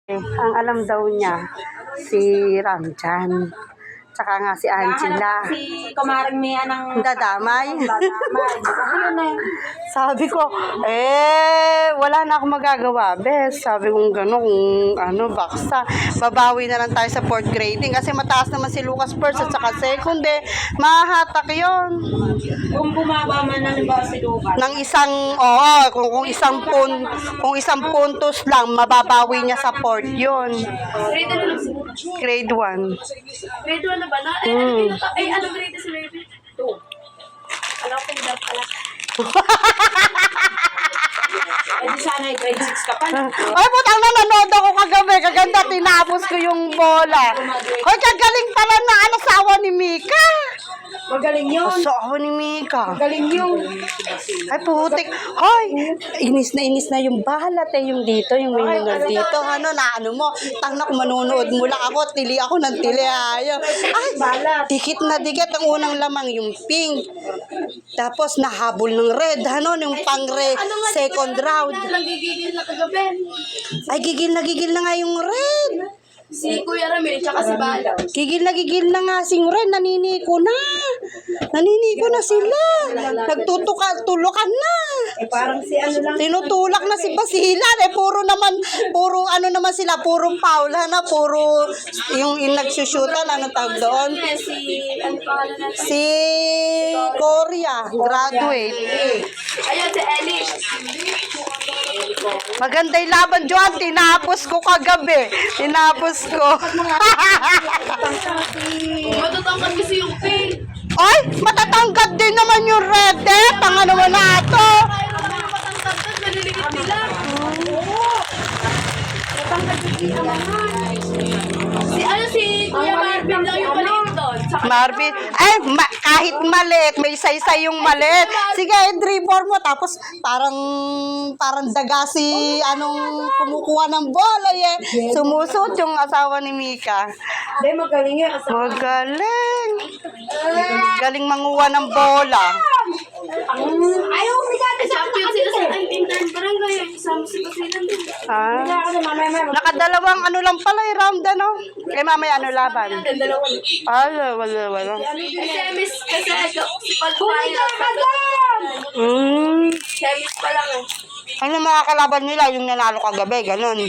Ang alam daw niya, si Ramjan. Tsaka nga si Angela. Si Kumaring Mia ng Dadamay. dadamay. Kasi yun na yun. Sabi ko, wala na akong magagawa, bes. Sabi ko gano'n, baksa. Babawi na lang tayo sa fourth grading kasi mataas naman si Lucas first at saka second mahahatak yun. Kung bumaba man na ba si Lucas. Ng kung isang puntos lang, mababawi niya sa fourth yun. Grade ano lang si Grade 1. Grade 1 na ba na? Ano grade si Baby? 2. Alam ko hindi pala. Di sana grade 6 ka pa. Ay, putang nanonood ako kagabi. Kaganda, tinapos ko yung bola. Hoy, kagaling pala na asawa ni Mika. Magaling yun. Asawa ni Mika. Magaling yun. Ay, putik. Hoy, inis na yung balat yung dito, yung minunod dito. Ano mo, tangna kung manonood mo lang ako, tili ako ng tili. Ayaw. Ay, dikit na dikit. Ang unang lamang yung pink. Tapos nahabol ng red, yung pang-red, second round. Nagigigil na kagabi. Ay, gigil na nga yung red. Si Kuya Ramil, tsaka si Bala. Gigil na nga si red, naniniko na. Naniniko na sila. Nagtutulukan na. Parang si ano lang. Tinutulak na si Basilan. Puro naman sila, puro foul, puro yung nagsushootan, tawag doon? Ano pangalan natin? Si Korea, graduate. Ayun, si Ellie. Maganda yung laban, Joan. Tinapos ko kagabi. Tinapos ko. Matatangkad kasi yung pink. Ay, matatangkad din naman yung red. Tanga naman na ito. Kaya naman yung matangkad, naliligit nila. Si Kuya Marvin lang yung maliit doon. Marvin, kahit maliit, may saysay yung maliit. Sige, dribble mo. Tapos, parang daga si, kumukuha ng bola, Sumusot yung asawa ni Mika. Hindi, magaling yun. Magaling. Galing manguha ng bola. Ayaw, Champion sila sa Intan Barangay. Isama si Basilan din. Nakadalawang lang pala round, Kay mamaya laban. Dalawa. Wala. Semis kasi si pag-final. Semis pa lang Ano mga kalaban nila, yung nanalo kagabi, ganun.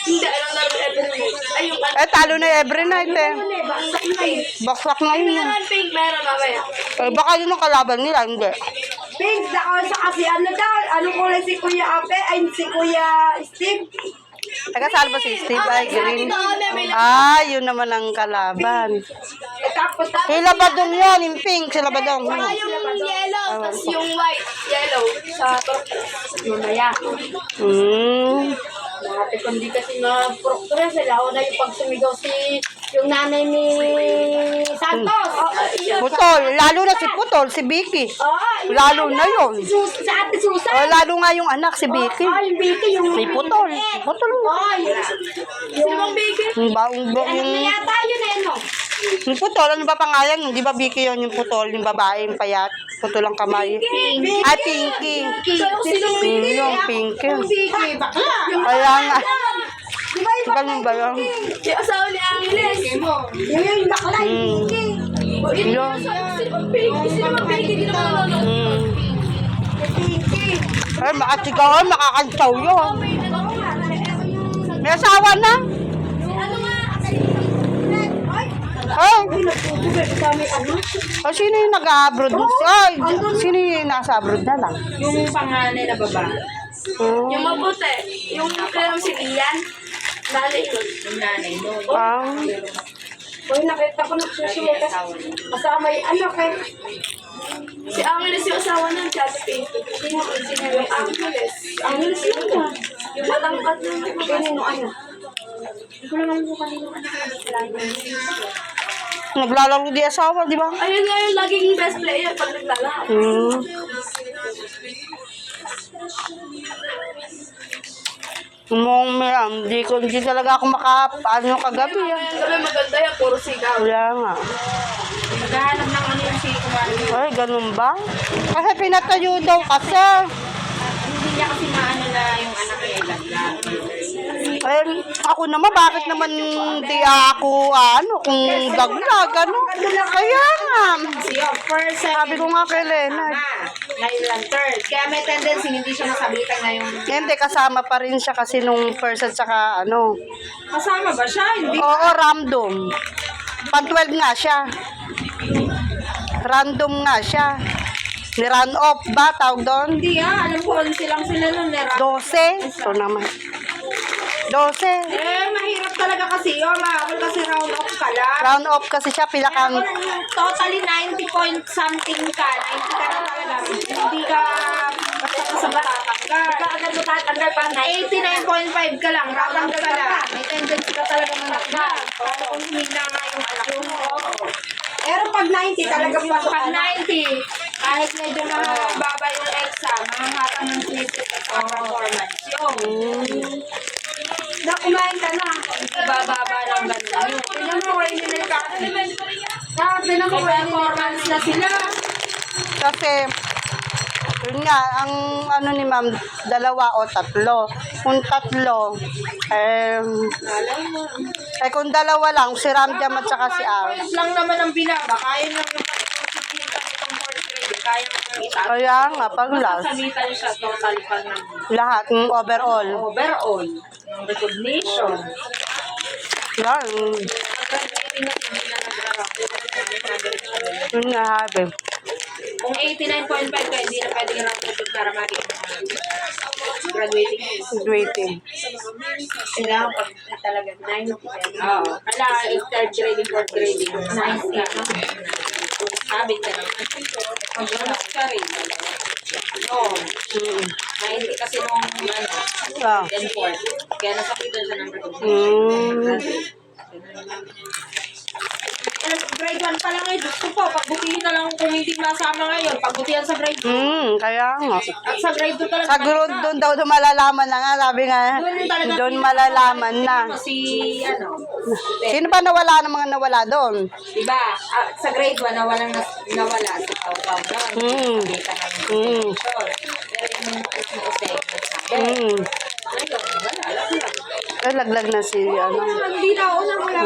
Hindi, alam na rin every night. Ay, yung Talo na every night, Baksak na yun. meron pink, meron mamaya. Baka yun ang kalaban nila, hindi. Pink, kasi ano kulay si Kuya Ape, ay si Kuya Steve. Taga-saan ba si Steve? Ay, green. Yun naman ang kalaban. Tapos, Sila ba doon yun? Yung pink, sila ba doon? Saka yung yellow, tapos yung white, yellow, sa mamaya. Kundi kasi na-proctura sila, o na yung pagsumigaw yung nanay ni Santos. Putol, lalo na si Putol, si Vicky. Lalo na yun. Sa ate Susan. Lalo nga yung anak, si Vicky. Yung Vicky, yung... Si Putol. Putol. Sino bang bigay? Ano yata yun no? Yung Putol, ano ba pangalan? Di ba Vicky yun, yung Putol, yung babae, yung payat. Putol ang kamay. Ay, Pinky. Sino bigay? Yung Pinky. Vicky, bakla. Kaya nga. Di ba yung Ganun ba yun? Yung asawa ni Angeles. yung bakla, yung Vicky. Yun. Sino bang bigay? Sino bang bigay? Hindi naman nanonood. Ay, makasigawan, makakantsaw yun. May asawa na? Ano nga? Ay, sino yung nag-abroad? Ay, sino yung nasa abroad na lang? Yung panganay na baba. Yung maputi. Yung kaya si Ian. Nanay yun. Yung nanay mo. Ang Nakita ko nagsusulat. Kasama yung kay... Si Angeles yung asawa ng Chat Pink. Sino yung Angeles? Angeles yun na. Yung matangkat ng Kanino ano? Hindi ko naman po kanino naglalaro di asawa, di ba? Ayun nga yung laging best player pag naglalaro. Hindi talaga ako makapaano kagabi. Sabi maganda yan, puro sigaw. Wala nga. Naghahanap ng ano yung si Kumari. Ay, ganun ba? Kasi pinatayo daw kasi. Hindi niya kasi maano na yung anak niya. Eh, ako naman, bakit naman di ako, kung dagdag, Kaya nga, Kasi yung first, sabi ko nga kay Lena. Ngayon lang third. Kaya may tendency, hindi siya nasabitan na yung... Hindi, kasama pa rin siya kasi nung first at saka Kasama ba siya? Hindi. Oo, random. Pag 12 nga siya. Random nga siya. Ni-run off ba, tawag doon? Hindi alam ko 11 lang sila nun. 12? Ito naman. 12. Mahirap talaga kasi yun. Mahirap kasi round off ka lang. Round off kasi siya, pilakan. Totally 90 point something ka. 90 ka na talaga. Hindi ka basta matatanggal. Hindi ka agad matatanggal pa. 89.5 ka lang. Round off ka lang. May tendency ka talaga manakdag. Paano kung humina nga yung anak mo? Pero pag 90 talaga pag 90, kahit medyo mababa yung exam, mahangatang ng snippet sa performance yun. Kumain ka na. Bababa lang ganun. Tignan mo, hindi na tignan mo, performance na sila. Kasi, yun nga, ang ni ma'am, 2 o 3. Kung 3, kung 2 lang, si Ramjam at saka si Ar. Lang naman ang binaba. Kaya nang yung pag-consider itong fourth grade. Kaya nang isa. Kaya nga, pag last, Masasabitan siya total pa ng lahat, overall. overall. Ng recognition. Yan, Graduating na hindi na yun nga, habi. Kung 89.5 ka, hindi na pwede nga para makita graduating. Graduating. Kailangan pag talaga 90. Oo. Kala, third grading, fourth grading. 90 ka. Habit ka naman. Mag-bonus ka rin. No. 90 kasi nung Ah. then fourth. Kaya nasakitan siya ng grade 1 pa lang eh. Gusto po, pagbutihin na lang kung hindi masama ngayon. Pagbutihan sa grade 2. Kaya nga. At sa grade 2 talaga. Sa grade doon daw malalaman na nga, sabi nga, doon malalaman na. Si, Sino ba nawala ng mga nawala doon? diba, sa grade 1, nawala si Pau-Pau noon. Kita namin. Pero yung sabi. Ngayon, wala. Laglag na si, Hindi na ako wala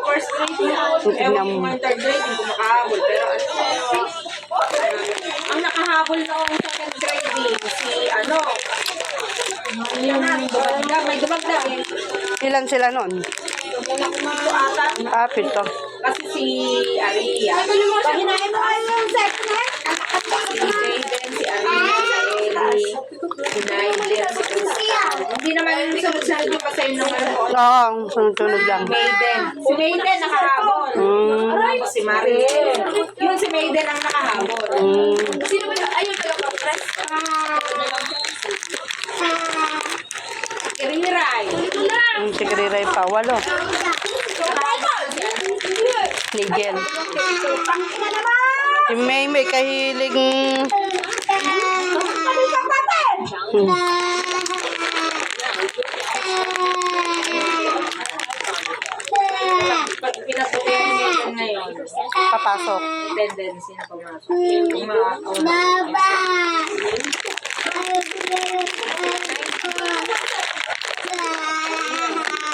first grade na. Ewan ko mga third grade, hindi ko makahabol. Pero ang nakahabol na akong second grade si yung dumagdag, may dumagdag. ilan sila noon? Ito ata. Pito. Kasi si Aria. Pag hinahin mo kayo yung second si Jaden, si Aria, si Ellie, si Nigel, si Crystal. Hindi naman yung sunod-sunod yung pasayin ng Oo, sunod-sunod lang. Maiden. Si Maiden nakahabol. Tapos si Mariel. Yung si Maiden ang nakahabol. Sino ba yun? Ayun, taga-press. Kiriray. Si Griray pa, 8. Nigel. Si May kahilig. Pag pinatuloy niya ngayon, Papasok. may tendency na pumasok. Yung mga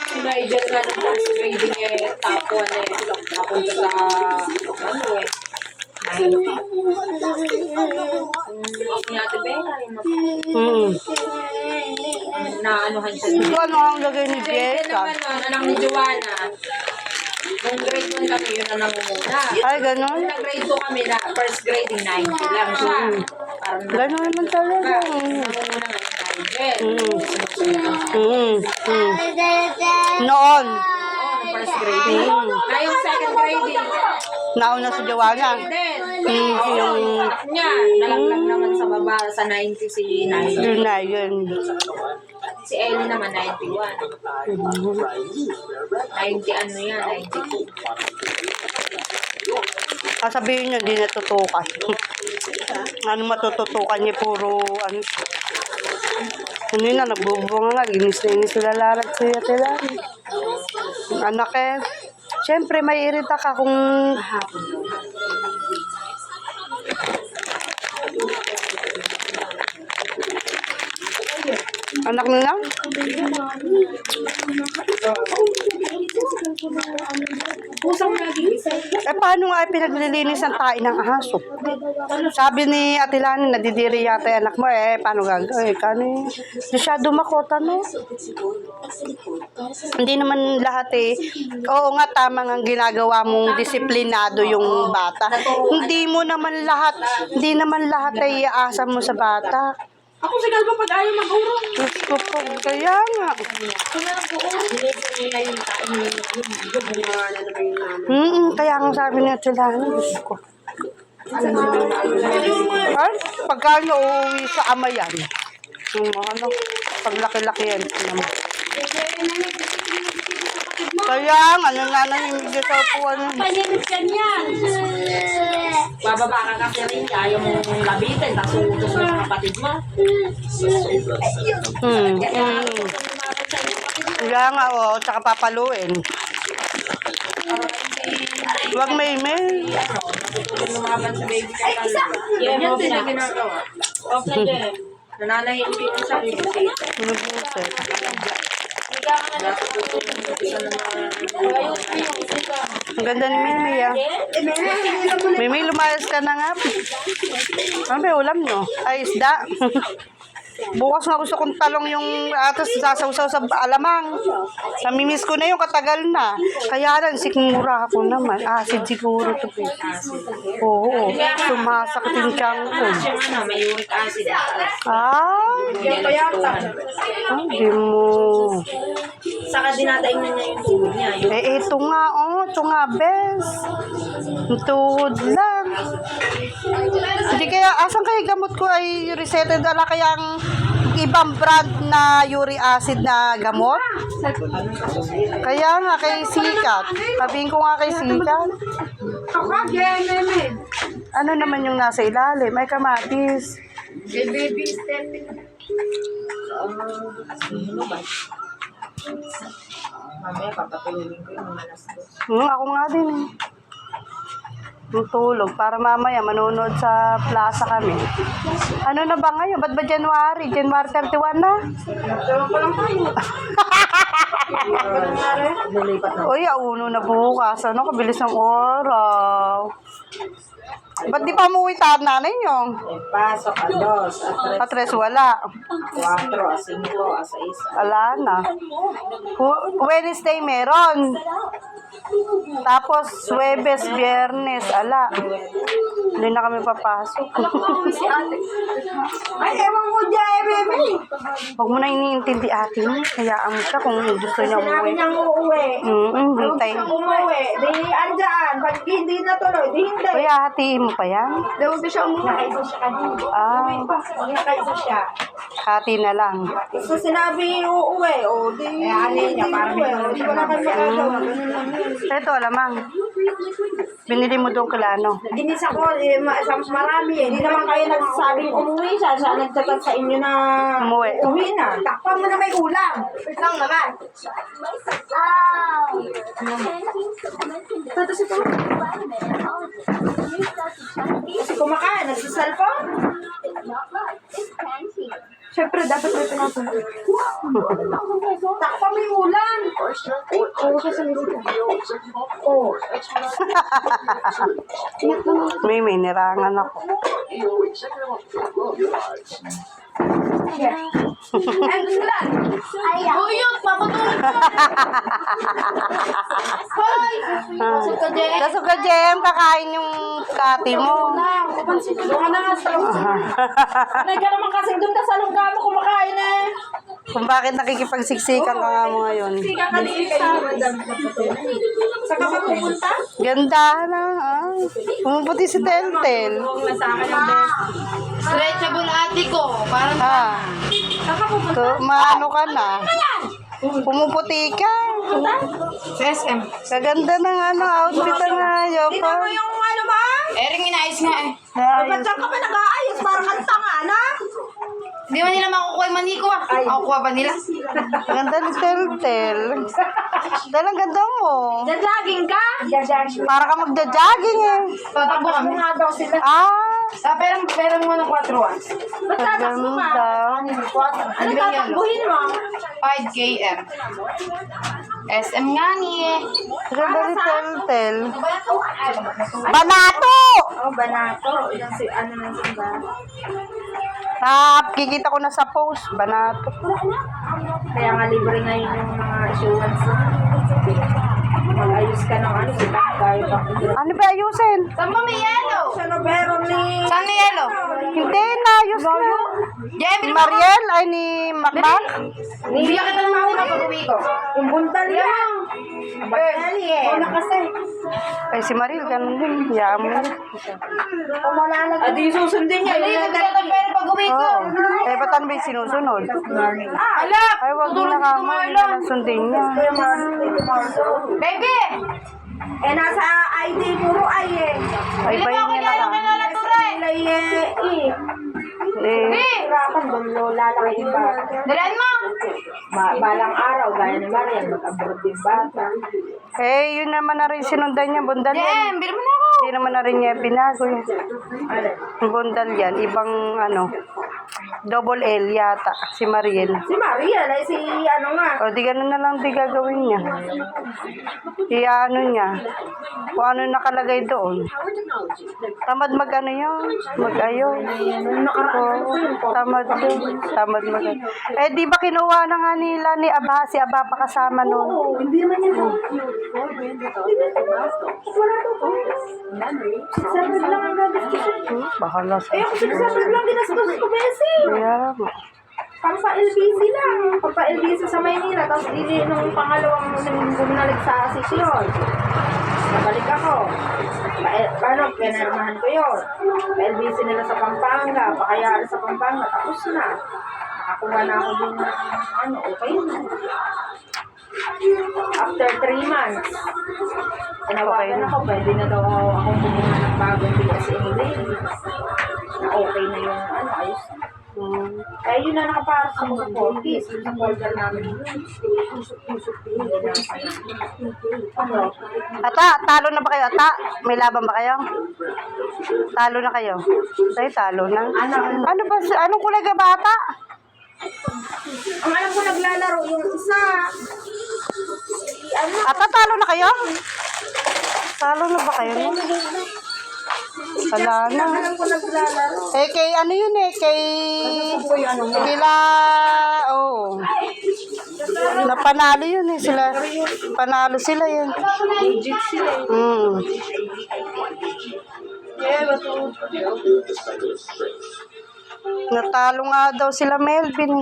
si Nigel nga ng first grading top 1 napunta sa yung Ate Bella, naanuhan siya. Ano ang lagay ni Grade 10 Jessica? naman nun, anak ni Joanna. Nung grade 1 kami, yun ang nangunguna. Ay, ganon. Nung grade 2 kami, na first grading 90 lang siya. Parang Ganon naman talaga. nangunguna nga yung Nigel. Noon. Oo, nung first grading. Na yung second grading, Nauna si Joanna. then, Yung anak niya, nalaglag naman sa baba, sa 90 si Nigel. yun na yun. Si Ellie naman, 91. 90 ano yan, 92. Sasabihin nyo, hindi natutukan. Ano matututukan niya, puro, ano yun na, nagbubunga nga, ginis na inis sila lalag siya tila. Anak siyempre may irita ka kung anak nila? Pusang lagi isa. Eh, paano nga pinaglilinis ang tae ng aso? Sabi ni Ate Lani, nadidiri yata yung anak mo. Eh, paano gagawin? Masyado makota, no? Hindi naman lahat eh. Oo nga, tama nga ang ginagawa mong disiplinado yung bata. Hindi naman lahat ay iasa mo sa bata. Ako sigal pa pag ayaw mag-urong. Diyos ko po, kaya nga. Kaya nga sabi niya sila, Diyos ko. Ay, pagka uuwi sa ama yan. Yung ano, paglaki-laki yan. Kaya nga, nananahimig sa upuan. Paninit ka niyan. Bababa ka kasi rin, ayaw mong labitin, tapos utos mo sa kapatid mo. Kaya nga, tsaka papaluin. Huwag may. Lumaban sa baby ka pala. Yan din ang ginagawa. Okay din. Nananahimik ko sa baby. Ang ganda ni Mimi, ah. Mimi, lumayas ka na nga. Ano ba yung ulam nyo? Ay, isda. Bukas nga gusto kong talong yung atos sasawsaw sa alamang. Namimiss ko na yung katagal na. Kaya lang, sikmura ako naman. Acid siguro to. Oo, sumasakit yung tiyan ko. May uric acid. Ay, hindi mo. Saka dinadaing na niya yung tuhod niya. Ito nga, bes. Yung tuhod lang. Hindi kaya, asan kaya gamot ko ay resetted? Ala kayang ibang brand na uric acid na gamot? Kaya nga, kay Sikat. Sabihin ko nga kay Sikat. Ano naman yung nasa ilalim? May kamatis. Baby stepping. Mamaya papatulogin ko yung mga alas 2. Ako nga din eh. Tutulog para mamaya manonood sa plaza kami. Ano na ba ngayon? Ba't ba January? January 31 na? Uy, auno na bukas. Ano, kabilis ng oraw. Ba't di pa umuwi nanay niyo? Pasok, ados, Atres wala. 4, 5, 6. Wala na. Wednesday meron. Tapos, Huwebes, Biyernes, ala. Hindi na kami papasok. Ay, ewan ko dyan, baby. Huwag mo na iniintindi ate mo. Hayaan mo siya kung gusto niya Sinabi umuwi. niyang uuwi. Hintay. Umuwi. Di andyan. Pag hindi natuloy, di hindi. Kaya hatiin mo pa yan? Daw siya umuwi. Nakaisa siya kanina. Nakaisa siya. Hati na lang. So sinabi uuwi. O di. Ano niya, parang hindi ko na kayo magagawa. Ganun lang yun. Ito, alamang. Binili mo doon kalano. Ginis ako, marami eh. Hindi naman kayo nagsasabing umuwi siya. Siya nagtatat sa inyo na Umuwi. uwi na. Takpan mo na may ulam. Wait lang naman. Tapos ito. Kasi kumakain, nagsasalpon. Siyempre, dapat may pinapanood. Takpan mo yung ulam. Oo, siya sa luto. Oo. May nirangan ako. Ay, gusto lang. Buyot, papatulog ko. Hoy! Kaso ka, Jem, kakain yung kati mo. Doon ka na nga sa loob. Nagyan naman kasi doon ka sa lungga mo kumakain eh. Kung bakit nakikipagsiksikan ka nga mo ngayon. Hindi ka kaliit sa Saan ka ba pupunta? Ganda na, ah. Pumuputi si Tentel. Stretchable ate ko. Parang Saan ka pupunta? Maano ka na. Pumuputi ka. sa SM. Kaganda ng outfit na ayaw Tingnan pa. mo yung ano ba? Ering inayos nga eh. Ba't saan ka pa nag-aayos? Parang kang tanga na? Di ba nila makukuha yung maniko ah? Makukuha ba nila? Ganda ni Tentel. Dalang ganda mo. Dadaging ka? Dadaging. Para ka magda-jogging eh. Tatakbo kami nga daw sila. Perang mo ng 4 ah. Ba't tatakbo ka? Ganda. Ano tatakbuhin mo? 5 km. SM nga ni. Sandali, tel. Banato! Oh, Banato. Ilang si, ano na si ba? Kikita ko na sa post. Banato. Kaya nga libre na yun yung mga issuance. Mag-ayos ka ng ano, si Takay. Ano ba ayusin? Saan ba may yelo? Sa Novero ni... Saan may yelo? Hindi na, ayos na. Jem, Ni Mariel, ay ni Macmac. hindi ka na mauna pag uwi ko. Yung buntal yan. Buntal eh. Wala kasi. Ay, si Mariel, ganun din. Yaman mo. Pumalalag. At yung susundin niya. Hindi, nagtatapero pag uwi ko. Oo. Eh, ba't ano ba yung sinusunod? Ala! Ay, wag mo na kamo. Hindi na sundin niya. Baby! Eh, nasa ID puro ay eh. Ay, bayin niya na lang. Ilay eh. Eh, Hirapan doon lola lang yung bata. Dalan mo! Balang araw, gaya ni Marian, mag-abroad yung bata. eh, yun naman na rin sinundan niya. Bundal yan. Bili mo na ako! Hindi naman na rin niya binago yun. Bundal yan. Ibang ano. Double L yata. Si Mariel. Si Marian ay si ano nga. O, di ganun na lang di gagawin niya. Ano niya. Kung ano nakalagay doon. Tamad mag-ano yun. Mag-ayo. Tamad yun. Tamad mag-ayo. Eh, di ba kinuha na nga nila ni Aba? Si Aba pa kasama noon. Hindi naman yan. Sabad lang ang gagastos. Bahala sa... Eh, ako sabad lang ginastos ko, Bessie. Kaya, Pampa-LBC lang. Pampa-LBC sa Maynila. Tapos nung pangalawang bumalik sa sisyon. Nabalik ako. Paano? Pinarmahan ko yun. LBC nila sa Pampanga. Pakayari sa Pampanga. Tapos na. Nakakuha na ako din ng ano. Okay na. After 3 months. Tinawagan ako. Pwede na daw akong kumuha ng bagong BSN lady. Na okay na yung ano. Ayos na. Eh, yun na nakaparap sa mga 40s. Yung sa folder namin yun. Ano? Ata, talo na ba kayo? Ata, may laban ba kayo? Talo na kayo? Ay, talo na. Ano ba? Anong kulay ka bata? Ang alam ko naglalaro yung isa. Ano? Ata, talo na kayo? Talo na ba kayo? Wala na. Alam ko naglalaro. Eh, kay ano yun eh, kila, napanalo yun eh, sila, panalo sila yun. Legit sila eh. Natalo nga daw sila Melvin.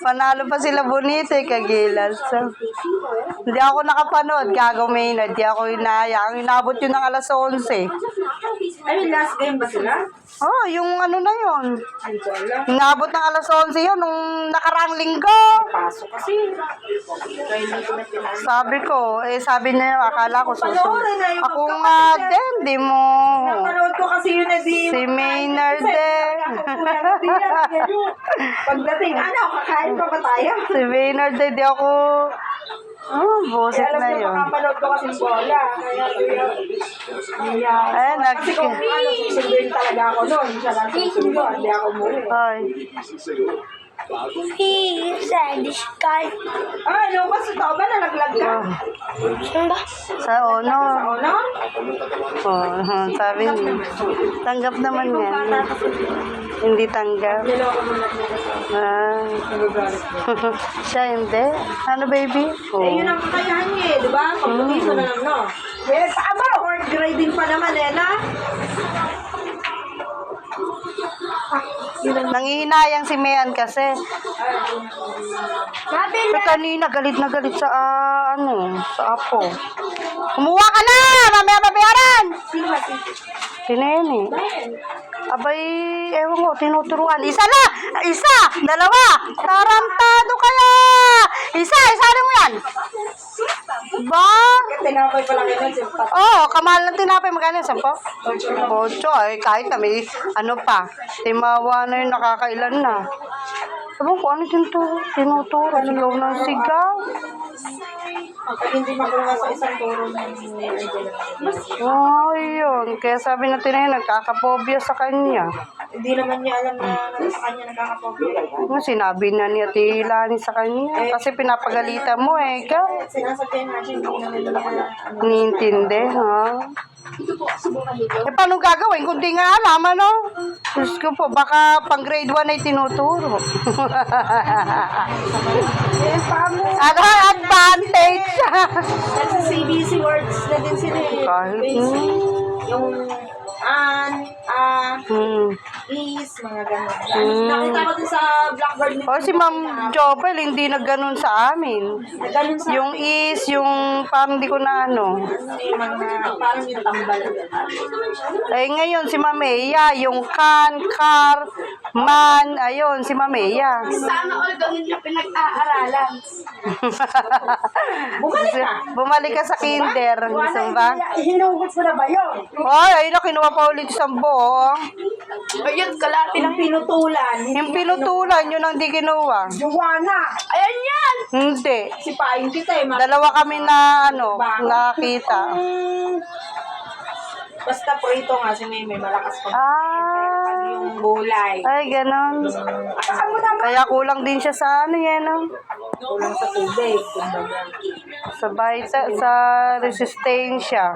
Panalo pa sila Bonito eh, kagilas. So, hindi ako nakapanood, gagawin na, hindi ako inaya. Ang inabot yun ng alas 11. Ay, last game ba sila? Oh, yung ano na yun. Hindi ko alam. Inabot ng alas 11 yun, nung nakaraang linggo. Pasok kasi. Kaya hindi ko na pinansin. Sabi ko, sabi niya, akala ko susunod. Panoorin na yung Ako nga din, di mo. Napanood ko kasi yun na di. Si Maynard din. Pagdating, ano, kakain pa ba tayo? Si Maynard din, di ako. Busit Alam na niyo, yun. makapanood ko kasi bola. Ay, Kasi kung ano, susunduin talaga ako noon. Siya lang susundo, hindi ako muli. Ay, He said sky. Ah, ano ba? Sa tao ba nalaglag ka? sa ono. Ano? Sabi niya. Tanggap naman yan. Hindi tanggap. Niloko mo lang Siya hindi. Ano baby? Eh, yun ang kakayahan niya eh, di ba? Pag-uwi mo na lang, no? Eh, paano? Fourth grading pa naman, eh, na? Nangihinayang si Mayan kasi. Pero kanina galit na galit sa sa apo. Kumuha ka na! Mamaya babayaran! Sino ba si? Si Nene. Abay, ewan ko, tinuturuan. Isa na! Isa! Dalawa! Tarantado kaya! Isa! Isa mo yan! Ba? Tinapay pala kayo ng Kamahal ng tinapay. Magkano yung 10? 8. Ay, kahit na may pa. Timawa na yung nakakailan na. Sabi ko, ano tinuturo? Sigaw ng sigaw. Pag hindi makuha sa isang turo ng Oh, yun. Kaya sabi natin na yun, nagkakapobia sa kanya. hindi naman niya alam na sa kanya nagkakapobia. Sinabi na niya Tilani sa kanya. Kasi pinapagalitan mo eh. Ikaw. Sinasabihan natin, hindi naman niya Niintindi, ha? Eh, paano gagawin? Kung di nga alam, ano? Diyos ko po, baka pang grade 1 ay tinuturo. Ano ang advantage? Kasi CBC words na din sila eh. Kahit, Basic. Yung is, mga ganun. Nakita ko din sa Blackboard ni O si Ma'am Jobel, hindi na ganun sa amin. ganun sa Yung is, yung parang di ko na ano. mga parang yung tambal. Eh ngayon, si Ma'am Eya, yung can, car, man, ayun, si Ma'am Eya. Sana all gawin niya pinag-aaralan. Bumalik ka sa kinder. Gusto mo ba? Hinugot mo na ba yun? Ay, ayun na, kinuha pa ulit isang buo. Ayun, kalati lang. Pinutulan. Yung pinutulan, yun ang di kinuha. Juwana. Ayan yan! Hindi. Sipain kita eh. Dalawa kami na, ano, nakita. Basta po ito nga si Meme, malakas pa. Ah, Yung gulay. ay, ganon. Kaya kulang din siya sa ano yan, no? Kulang sa tubig. Kumbaga. Sa sa resistensya.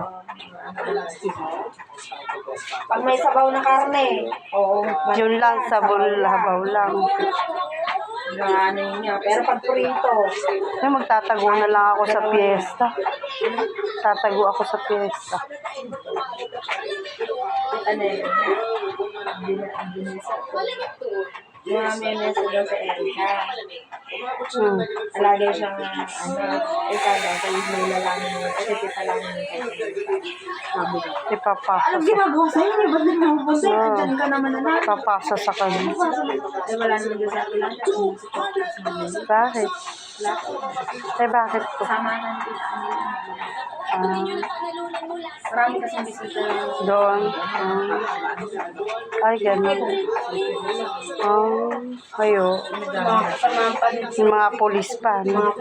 Pag may sabaw na karne, oo. Yun lang, sa habaw lang. Ano yun niya. Pero pag prito, Ay, magtatago na lang ako sa piyesta. Tatago ako sa piyesta. ano yun. Mga memes daw sa Erika. Alagay siyang ikaw daw, sa may lalangin mo. Kasi kita lang yung sabi ko. Ipapasa sa, ginagawa sa'yo? Ba't nagmamabasa? Diyan ka naman na ipapasa sa kanya. Eh, wala naman doon sa akin. Bakit? Eh, bakit po? Sama natin. Marami kasing bisita lang. Doon. Ay, ganun. Ayo. Kasama pa din. Yung mga polis pa, no?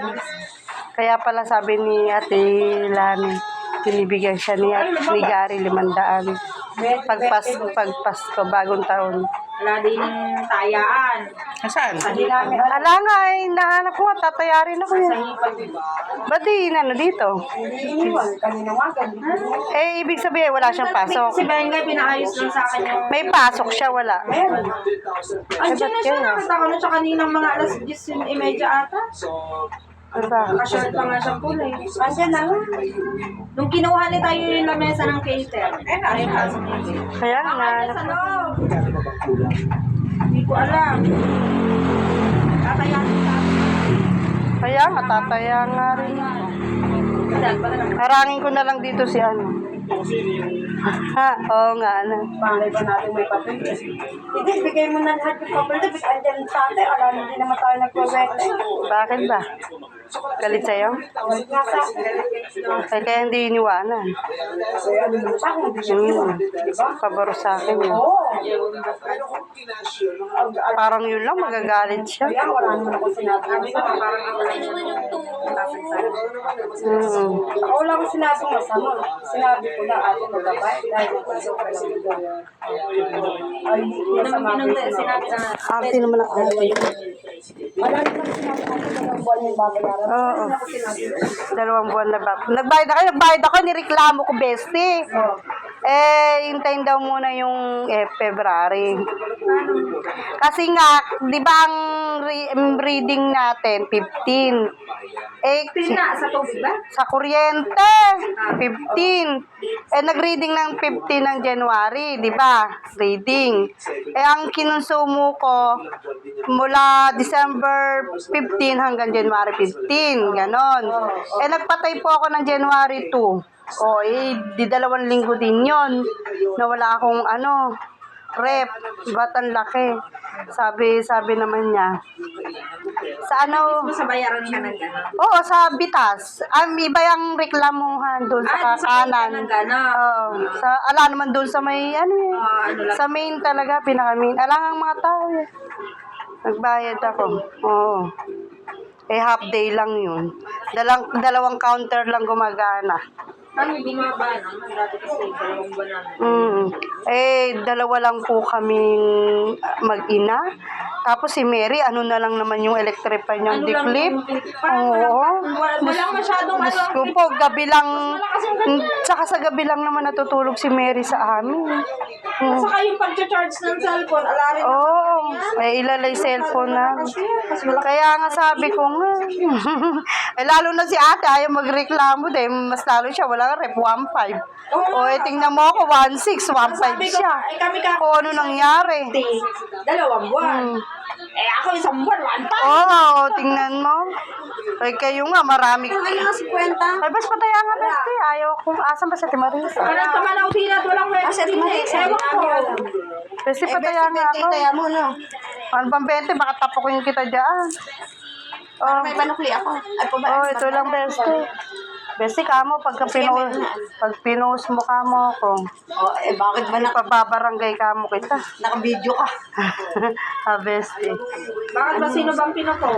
Kaya pala sabi ni Ate Lani, tinibigyan siya ni Gary 500. Pagpasko, bagong taon. Wala din tayaan. Saan? Hindi namin Ala nga, nahanap ko nga, tatayarin ako yan. Ba't di, dito? iniwan. Kanina wagan. Eh, ibig sabihin, wala siyang pasok. Si Benga, pinaayos lang sa akin yung... May pasok siya, wala. Andiyan na siya, kaya? nakita ko na siya kaninang mga alas 10:30 ata. Ano ba? Naka-short pa nga siya kulay. Andiyan na nga. Nung kinuha ni tayo yung lamesa ng cater. Ay, pasok niya. Kaya nga, Sa loob. Hindi ko alam. Tatayanin sa akin. kaya nga, tataya nga rin. Dahil pala na. Harangin ko na lang dito si ano. Ha, oo nga, ano. Malay ba natin may papel? Hindi, bigay mo na lahat yung papel. Dapat andyan sa atin. Alam, hindi naman tayo nagpawete. Bakit ba? Galit sa'yo? Nasa Ay, kaya hindi iniwanan. ano naman sa akin. Pabaro sa akin yun. Oo. Parang yun lang, magagalit siya. Kaya wala naman ako sinabi. Sabi ko, parang ako lang yung nasagsabi. Wala ko sinabi masama. Sinabi ko na ako magabay dahil napasok ka lang ito. Ay, masama ko sinabi na. Arte naman ang arte. Wala naman sinabi ko ng buwan yung babayaran. Oo. 2 buwan na ba? Nagbayad ako, nireklamo ko, bestie. Eh, hintayin daw muna yung February. Kasi nga, di ba ang reading natin, 15. Eh, Pina, sa tubig ba? sa kuryente, 15. Eh, nag-reading ng 15 ng January, di ba? Reading. Eh, ang kinonsumo ko, mula December 15 hanggang January 15, ganon. Eh, nagpatay po ako ng January 2. O, eh, di 2 linggo din yon na wala akong, rep. Ba't ang laki? Sabi naman niya. Sa ano? Sa bayaran ka ng gano'n. Oo, sa Bitas. Iba yung reklamuhan doon sa kanan. Oo. Ala naman doon sa may, sa main talaga, pinaka-main. Ala ang mga tao. Nagbayad ako. Oo. half day lang yun. Dalawang counter lang gumagana. Kami bumaba naman. Dati kasi 2 buwan namin. Dalawa lang po kaming mag-ina. Tapos si Mary, ano na lang naman yung electric pan niyang diklip. Oo. Walang masyadong Diyos ko po, gabi lang, tsaka sa gabi lang naman natutulog si Mary sa amin. Saka yung pag-charge ng cellphone, ala rin. Oo, ilalay cellphone na. Kaya nga sabi ko nga, lalo na si ate, ayaw magreklamo dahil mas lalo siya, wala rep, 1.5. Tingnan mo ako, 1.6, 1.5 siya. Kami O, ano nangyari? 2 buwan. Ako 1 buwan, 1.5. Oo, tingnan mo. Kayo nga, marami. Ano nga 50? Bas pataya nga, besti. Ayaw kung asan ba sa Timarisa? Parang tumanaw din at walang pwede. Ewan ko. Besti, pataya nga ako. mo, no? Ano bang 20? Baka tapokin kita dyan. Oh, May panukli ako. Ay, ito lang, besti. Besti, kamo, pag pinost mo kamo ako. Bakit ba Pababarangay kamo kita. naka-video ka? Besti. Bakit ba sino bang pinuto?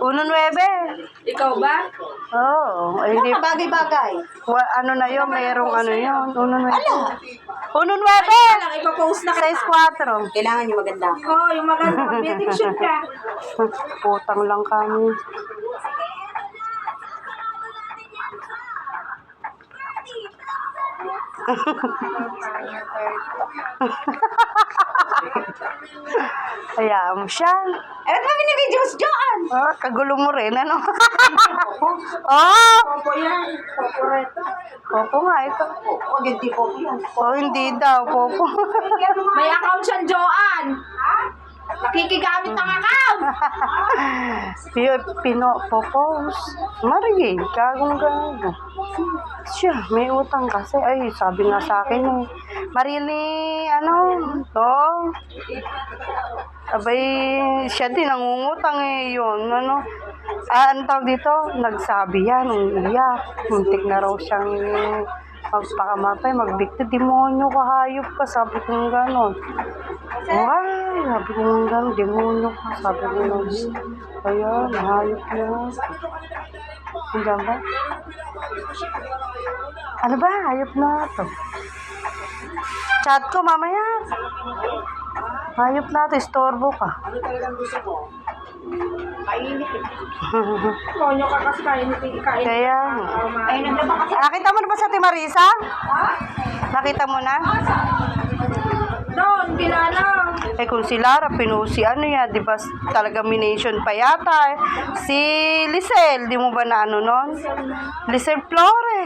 1.9. Ikaw ba? Oo. Hindi. Bagay-bagay. Ano na yun? Mayroong ano yun? 1.9. 1.9. Lang, ipopost na kita. 6.4. Kailangan yung maganda. Oo, yung maganda. Mag-meeting shoot ka. Putang lang kami. Hayaan mo siya. Ba't ba binibidyo mo si Joanne? Kagulo mo rin, ano? Popo yan. Popo red. Popo nga ito. Hindi popo yan. Hindi daw, Popo. May account siya, Joanne. Nakikigamit ng account. Popos. Marigay, gagong-gago. Siya, may utang kasi. Ay, sabi nga sa akin eh. Marili, abay, siya din, nangungutang eh, yun, ano tawag dito? Nagsabi yan, iyak. Muntik na raw siyang magpakamatay, magbikti, demonyo ka, hayop ka, sabi ko ng gano'n. Ay, sabi ko ng gano'n, demonyo ka, sabi ko ng ayan, hayop na. Hanggang ba? Ano ba, hayop na to? Chat ko mamaya. Hayop na to, istorbo ka. Ano talagang gusto mo? Kainit eh. Monyo ka kasi kainit eh. Kaya, Ay, nandiyan ba kasi? nakita mo na ba sa Timarisa? Nakita mo na? Doon, kilala. Kung si Lara, pinusi, di ba talaga mination pa yata. Si Lisel, di mo ba na nun? Lisel Flore.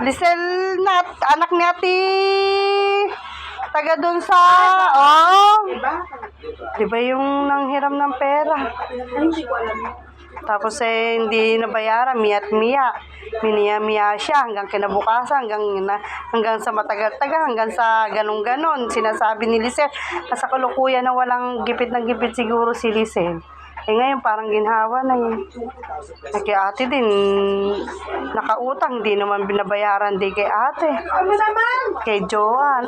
Lisel anak ni ati, taga dun sa, di ba yung nanghiram ng pera? Hindi ko alam. Tapos hindi nabayaran, miya miya siya hanggang kinabukasan, hanggang sa matagal-tagal, hanggang sa ganun-ganon. Sinasabi ni Lisel, sa kalukuyan na walang gipit ng gipit siguro si Lisel. Ngayon parang ginhawa na yun. Kay ate din, nakautang, hindi naman binabayaran di kay ate. Ano naman? Kay Joanne,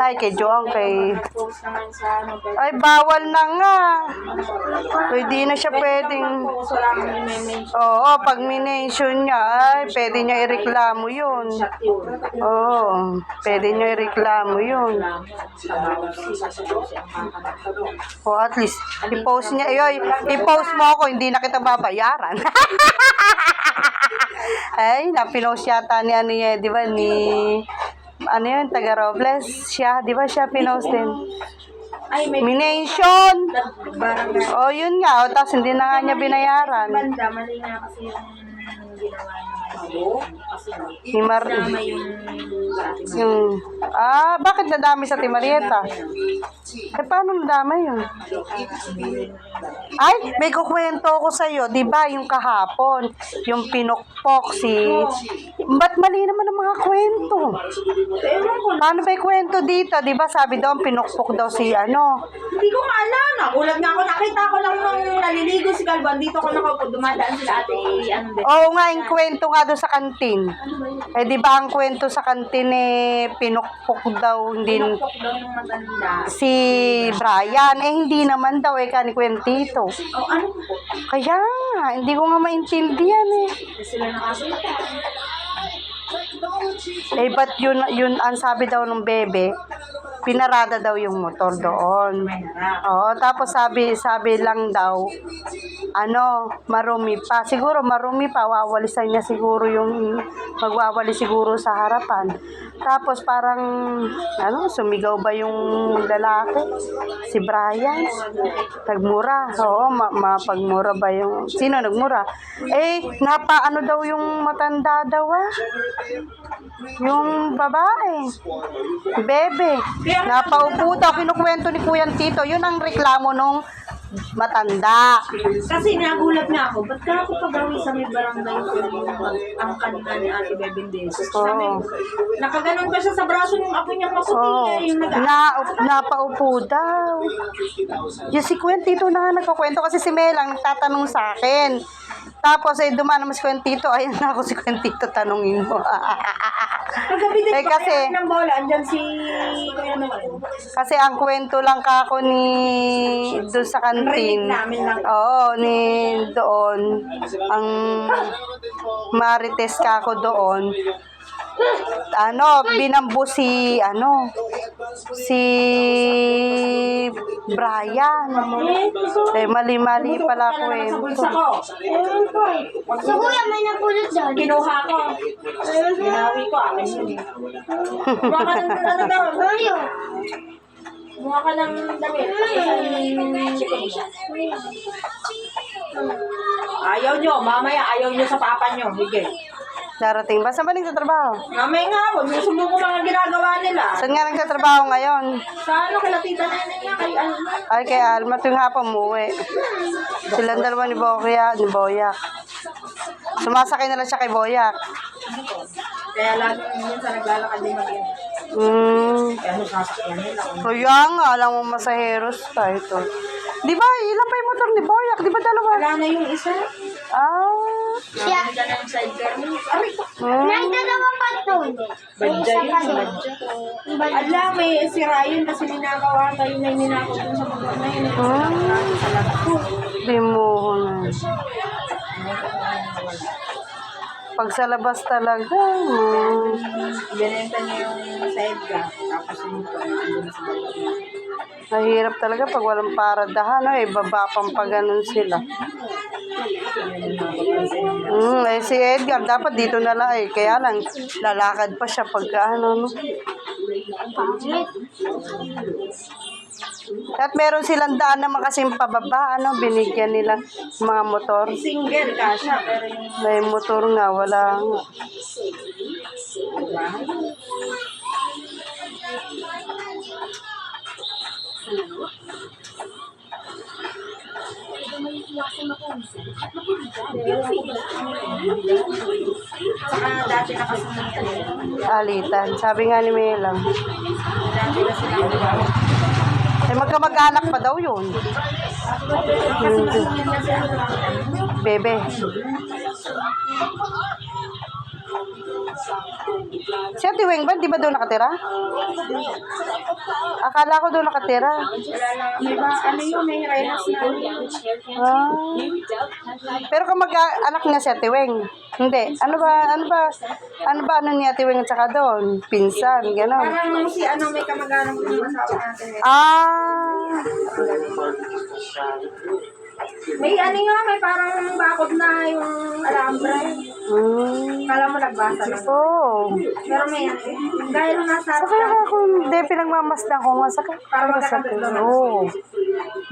Post naman sa ay, bawal na nga. Hindi na siya pwedeng, Post, wala kang i-mention. oo, pag mination niya, ay, pwede niya ireklamo yun. Chat yun. Oo, pwede niya ireklamo yun. O at least, i-post niya, i-post mo ako, hindi na kita babayaran. Ay, napinost yata ni di ba, taga Robles, siya, di ba siya pinost din? Ay, may Mination! barangay. O, yun nga, tapos hindi na nga niya binayaran. Banda, mali nga kasi yung ginawa naman. Kasi Ni Mar... tama yung bakit nadami sa Timarieta? Paano nadami yun? Ay, may kukwento ko sa'yo, di ba, yung kahapon, yung pinukpok ba't mali naman ang mga kwento? Ewan ko. Paano ba yung kwento dito? Di ba sabi daw, pinukpok daw si ano? Hindi ko nga alam. Nagulat nga ako. Nakita ko lang nung naliligo si Galvan. Dito ko nakaupo. Dumadaan sila ate. Ano din. Oo nga, yung kwento nga doon sa kantin. Eh, di ba ang kwento sa kantin eh, pinukpok daw, hindi Pinukpok daw ng matanda. si Brian. Eh, hindi naman daw eh, kanikwentito. Oh, ano po? Kaya nga, hindi ko nga maintindihan eh. Sila nakasita. Eh, ba't yun ang sabi daw ng bebe, pinarada daw yung motor doon. Oo, tapos sabi lang daw, ano, marumi pa. Siguro marumi pa, wawalisan niya siguro yung, magwawali siguro sa harapan. Tapos parang, ano, sumigaw ba yung lalaki? Si Brian? Nagmura. Oo, mapagmura ba yung, sino nagmura? Eh, ano daw yung matanda daw ah? Yung babae. Bebe. Napaupo daw, kinukwento ni Kuya Tito. Yun ang reklamo nung matanda. Kasi nagulat nga ako, ba't ka ako pagawi sa may barangay ko ang kanina ni Ate Bebing Sabi, nakaganon pa siya sa braso ng apo niyang maputi. Oh, Yung napaupo daw. Yung si Kuya Tito na nga nagkakwento kasi si Melang nagtatanong sa akin. Tapos eh dumaan naman si Kuya Tito, ayun na ako si Kuya Tito, tanungin mo. Paggabi din Eh, pa kasi- ng bola, andyan si Kuya Noel. Kasi ang kwento lang kako ni doon sa kantin. Rinig namin lang. Oo, ni doon. Ang marites kako doon. Ano, binambo si Brian. Eh, mali-mali pala kwento. Bulsa ko. So, kuya, may napulot doon. Kinuha ko. Ginawi ko. Akin yun. Buha ka ng ano daw. Buha ka ng damit. Ayaw nyo. Mamaya ayaw nyo sa papa nyo. Hige. Darating ba? Saan ba nagtatrabaho? Mamaya nga ako. Susubo ko mga ginagawa nila. Saan nga nagtatrabaho ngayon? Sa ano, kala tita neneng nga. Kay ano. Ay, kay Alma, tuwing hapon umuwi. Silang dalawa ni Boyak. Sumasakay na lang siya kay Boyak. Kaya lagi minsan naglalakad din mag-ina. Kaya ano sasakyan nila. Kaya nga, alam mo masaheros pa ito. Di ba, ilan pa yung motor ni Boyak? Di ba dalawa? Wala na yung isa. Siya. Nandyan na yung sidecar mo. Aray ko. May dalawa pa doon. Badya yun. Badya. Ala, may si Ryan kasi ninakawa tayo na yung ninakaw dun sa motor na yun. Sa lahat ko. Di mo na. Pag sa labas talaga, Binenta niya yung sidecar. Tapos yung motor na andun sa baba. mahirap talaga pag walang paradahan, no? Baba pang pa ganun sila. Eh, si Edgar, dapat dito na lang eh. Kaya lang, lalakad pa siya pagka no? At meron silang daan naman kasing pababa, binigyan nila mga motor. Single ka siya, pero yung May motor nga, wala nga. saka dati nakasunod ka nila. Alitan. Sabi nga ni Melang. Dati na sila. Eh, magkamag-anak pa daw yun. Bebe. Si Ate Weng ba? Di ba doon nakatira? Akala ko doon nakatira. May ba, ano yun, may renas na. Ah. Pero kamag-anak niya si Ate Weng. Hindi. Ano ba ni Ate Weng at saka doon? Pinsan, gano'n. Parang si ano, may kamag-anak ng asawa natin. Ah. May ano nga, may parang bakod na yung alambre. Kala mo nagbasa lang. Oo. Pero may dahil nasa Kaya ako, hindi, pinagmamasdan ko nga sa para magkakapit lang. Oo.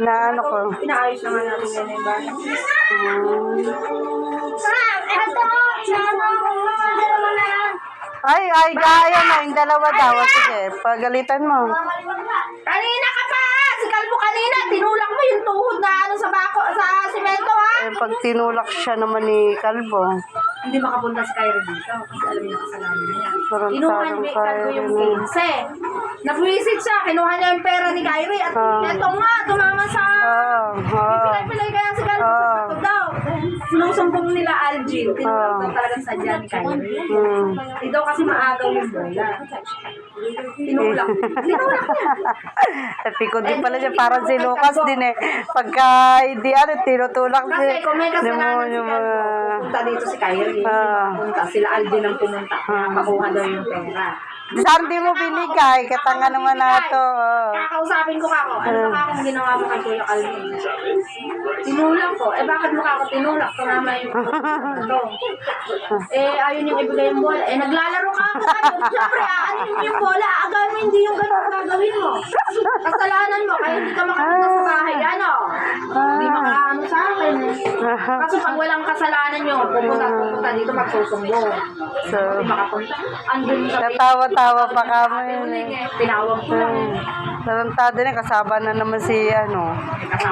Na ano ko. Inaayos naman natin yan yung bahay. Ay, gaya na, yung dalawa daw. Sige, pagalitan mo. Kanina ka pa! Si Kalbo kanina, tinulak mo yung tuhod na ano sa bako, sa simento ha? Eh, pag tinulak siya naman ni Kalbo. hindi makapunta si Kyrie dito kasi alam niya kasalanan niya. Parang Kinuha tarong ni Kyrie yung Kyrie. 15. Nabuisit siya, kinuha niya yung pera ni Kyrie at eto nga, tumama sa... Pilay-pilay kaya si Kyrie sa pagod daw. Sinusumbong nila Algin, tinulak daw talagang sadya ni Kyrie. Hindi daw kasi maagaw yung bola. Tinulak. Tinulak niya. Epiko din pala siya, parang si Lucas din eh. Pagka hindi tinutulak Kasi kung may kasalanan si demonyo Kyrie, pupunta dito si Kyrie. Pupunta, sila Algin ang pumunta. Makuha daw yung pera. Saan di mo binigay? Katanga naman na to. Kakausapin ko kako. Ano ba akong ginawa mo kay Kuya Alvin? Tinulak ko. Eh bakit mo kako tinulak? Tumama yung ito. Ayun yung ibigay yung bola. Naglalaro ka ako kayo. Siyempre, aanin mo yung bola. Agad mo hindi yung ganun gagawin mo. Kasalanan mo. Kaya hindi ka makapunta sa bahay. Ano? Hindi makaano sa akin. Kasi pag walang kasalanan nyo, pupunta dito magsusumbong. So, Hindi makapunta. Andun sa natawa-tawa pa kami. tinawag ko lang. Tarantado na, kasama na naman si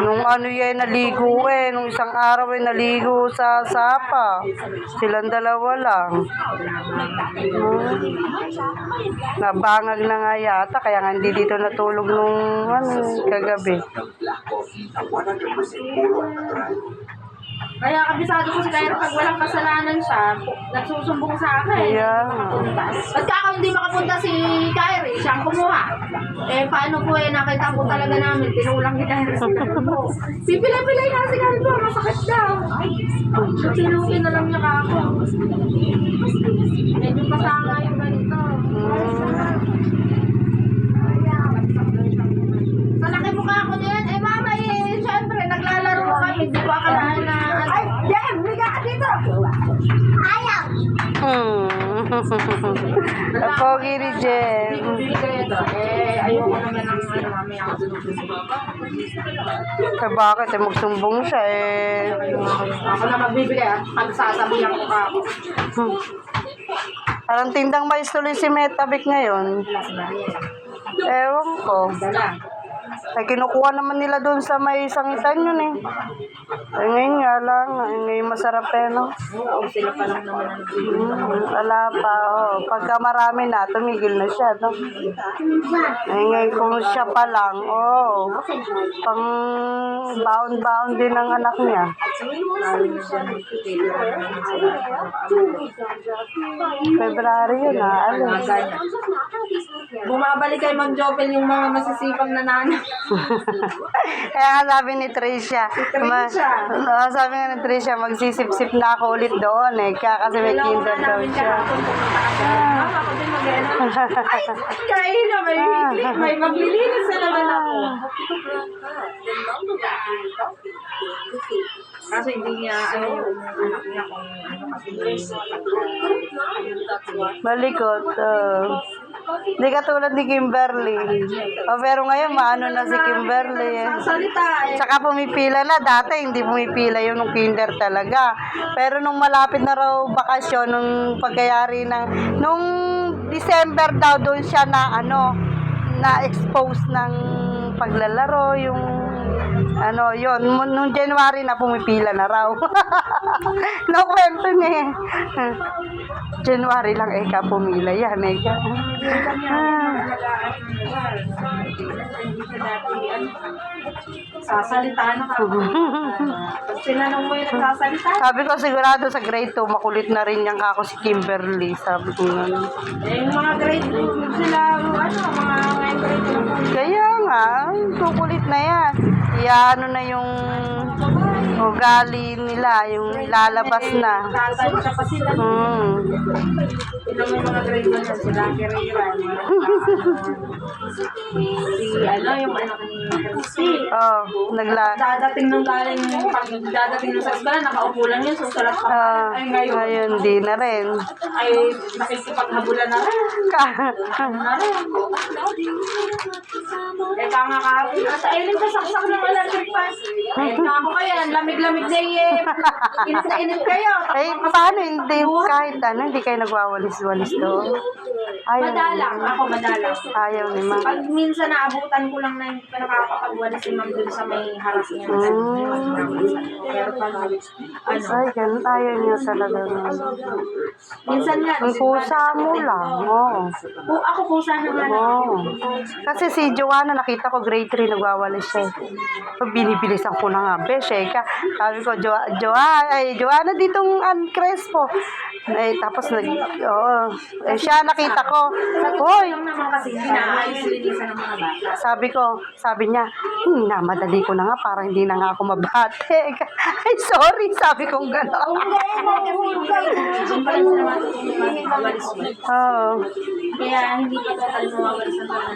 nung yan, naligo nung isang araw naligo sa sapa. Silang dalawa lang. Nabangag na nga yata, kaya nga hindi dito natulog nung kagabi. Kaya kabisado ko si Kyrie pag walang kasalanan siya, nagsusumbong sa akin. Yeah. Ba't ako hindi makapunta si Kyrie? Siya ang kumuha. Paano po nakita po talaga namin, tinulang ni Kyrie sa kalbo. Pipilay-pilay na si kalbo, masakit daw. Tinugin na lang niya ka ako. Medyo pasanga yung ganito. Sa laki mukha ako niyan, mama syempre, naglalaro kami, hindi ko akalain na ay, Jem, higa ka dito! Ayaw! Pogi ni Jem. Bibili kayo ito. Ayoko naman ng mamaya ako Bakit? Magsumbong siya Ako na magbibigay pagsasabihan ko ka ako. Parang tindang mais tuloy si Metabik ngayon. Wala si Maria. Ewan ko. Dala. Ay, kinukuha naman nila doon sa may sangitan yun Ay, ngayon nga lang. Ay, ngayon masarap no? Oo, sila pa lang naman ang nagbibigay. Wala pa, Pagka marami na, tumigil na siya, no? Ay, ngayon kung siya pa lang, pang baon-baon din ang anak niya. February yun, Bumabalik kay Ma'am Jopel yung mga masisipang nanana. Kaya nga sabi ni Tricia, sabi nga ni Tricia, magsisip-sip na ako ulit doon kaya kasi may kinder daw siya. Ako din ay, kaya na, may maglilinis na naman ako. Kaso hindi niya, yung anak niya kung kasi Malikot, Hindi katulad ni Kimberly. Pero ngayon, maano na si Kimberly. salita Tsaka pumipila na. Dati, hindi pumipila yun nung kinder talaga. Pero nung malapit na raw bakasyon, nung pagkayari nung December daw, doon siya na, na-expose ng paglalaro, yung, yun. Nung January na pumipila na raw. Nakwento niya January lang, pumila yan, sasalita na ka. Pag sinanong mo yung nagsasalita, Sabi ko sigurado sa grade 2, makulit na rin yan kako si Kimberly. Sabi ko nga. yung mga grade 2 sila, mga ngayon grade 2. Kaya nga, kukulit na yan. Ano na yung ugali nila, yung lalabas na. Sasalita pa sila. Ilang yung mga grade 1 yan, sila Kirira. Yung anak ni Christy. Dadating nung galing, pag dadating nung sa eskwela, nakaupo lang yun, susulat pa. Ay, ngayon. Ngayon, di na rin. Ay, nakikipaghabulan na rin. Na rin. Kanga kahapon. Sa ilin ka saksak ng electric fan. Ako kaya, lamig-lamig na init na init kayo. Paano hindi, kahit hindi kayo nagwawalis-walis doon? Madalang. Ako madalang. Ayaw ni Ma. Pag minsan naabutan ko lang na hindi pa nakakapagwalis si Ma'am dun sa may harap niya. Kaya pero pag ano, Ay, ganun. Ayaw niya talaga. minsan nga, Ang kusa mo lang. Oo. ako pusa na nga lang. Oo. Kasi si Joanna, nakita ko grade 3, nagwawalis siya. Binibilisan ko na nga. Sheka. Sabi ko, Joanna, ditong Crespo. Eh, tapos oo. Eh, siya nakita ko. Hoy, Yung naman kasi inaayos linisan ng mga bata. sabi niya, minamadali ko na nga para hindi na nga ako mabate. Ay, sorry, sabi kong gano'n. Oo. Kaya hindi pa total mawawalis ng mga